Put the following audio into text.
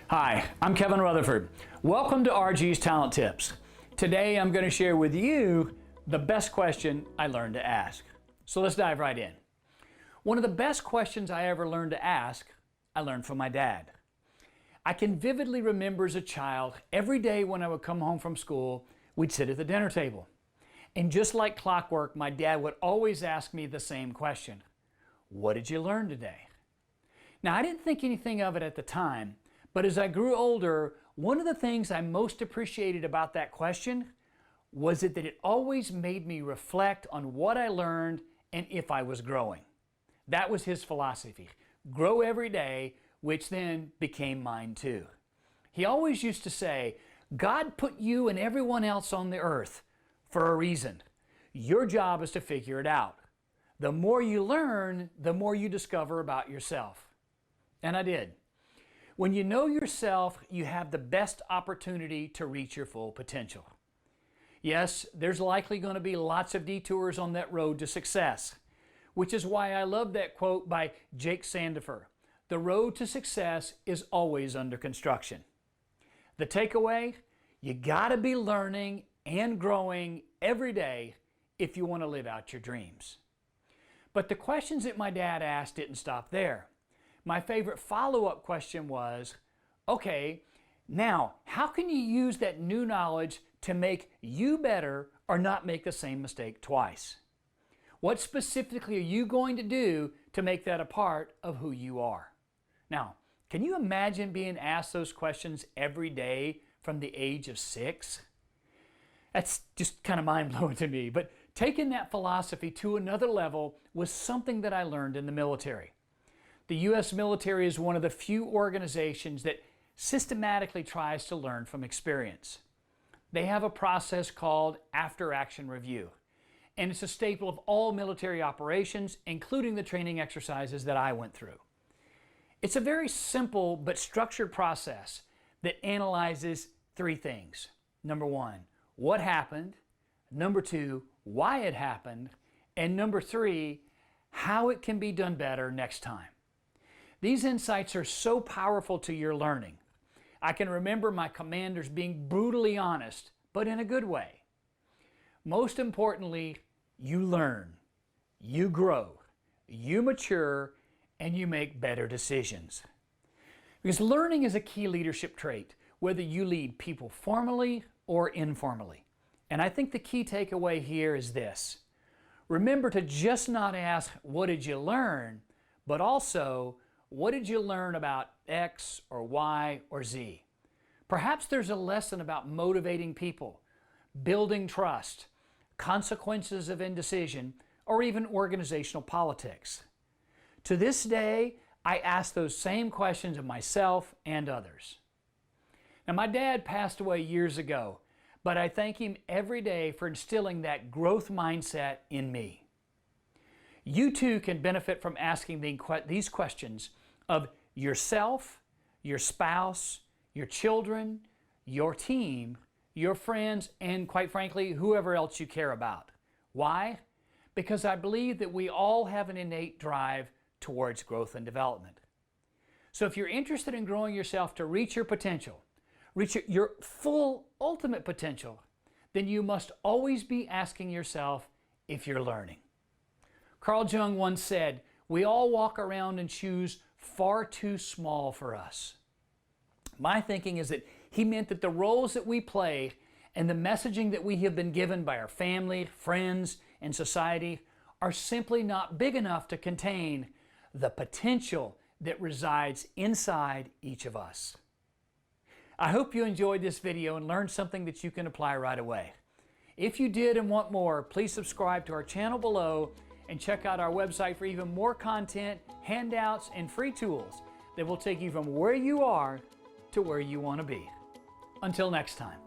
Hi, I'm Kevin Rutherford. Welcome to RG's Talent Tips. Today I'm going to share with you the best question I learned to ask. So let's dive right in. One of the best questions I ever learned to ask, I learned from my dad. I can vividly remember as a child, every day when I would come home from school, we'd sit at the dinner table. And just like clockwork, my dad would always ask me the same question. What did you learn today? Now, I didn't think anything of it at the time, but as I grew older, one of the things I most appreciated about that question was that it always made me reflect on what I learned and if I was growing. That was his philosophy. Grow every day, which then became mine too. He always used to say, God put you and everyone else on the earth for a reason. Your job is to figure it out. The more you learn, the more you discover about yourself. And I did. When you know yourself, you have the best opportunity to reach your full potential. Yes, there's likely going to be lots of detours on that road to success, which is why I love that quote by Jake Sandifer. The road to success is always under construction. The takeaway, you got to be learning and growing every day if you want to live out your dreams. But the questions that my dad asked didn't stop there. My favorite follow-up question was, okay, now how can you use that new knowledge to make you better or not make the same mistake twice? What specifically are you going to do to make that a part of who you are? Now, can you imagine being asked those questions every day from the age of 6? That's just kind of mind-blowing to me, but taking that philosophy to another level was something that I learned in the military. The U.S. military is one of the few organizations that systematically tries to learn from experience. They have a process called after-action review, and it's a staple of all military operations, including the training exercises that I went through. It's a very simple but structured process that analyzes 3 things. Number 1, what happened? Number 2, why it happened? And number 3, how it can be done better next time. These insights are so powerful to your learning. I can remember my commanders being brutally honest, but in a good way. Most importantly, you learn, you grow, you mature, and you make better decisions. Because learning is a key leadership trait, whether you lead people formally or informally. And I think the key takeaway here is this. Remember to just not ask, what did you learn? But also, what did you learn about X or Y or Z? Perhaps there's a lesson about motivating people, building trust, consequences of indecision, or even organizational politics. To this day, I ask those same questions of myself and others. Now, my dad passed away years ago, but I thank him every day for instilling that growth mindset in me. You too can benefit from asking these questions of yourself, your spouse, your children, your team, your friends, and quite frankly, whoever else you care about. Why? Because I believe that we all have an innate drive towards growth and development. So if you're interested in growing yourself to reach your potential, reach your full ultimate potential, then you must always be asking yourself if you're learning. Carl Jung once said, we all walk around in shoes far too small for us. My thinking is that he meant that the roles that we play and the messaging that we have been given by our family, friends, and society are simply not big enough to contain the potential that resides inside each of us. I hope you enjoyed this video and learned something that you can apply right away. If you did and want more, please subscribe to our channel below and check out our website for even more content, handouts, and free tools that will take you from where you are to where you want to be. Until next time.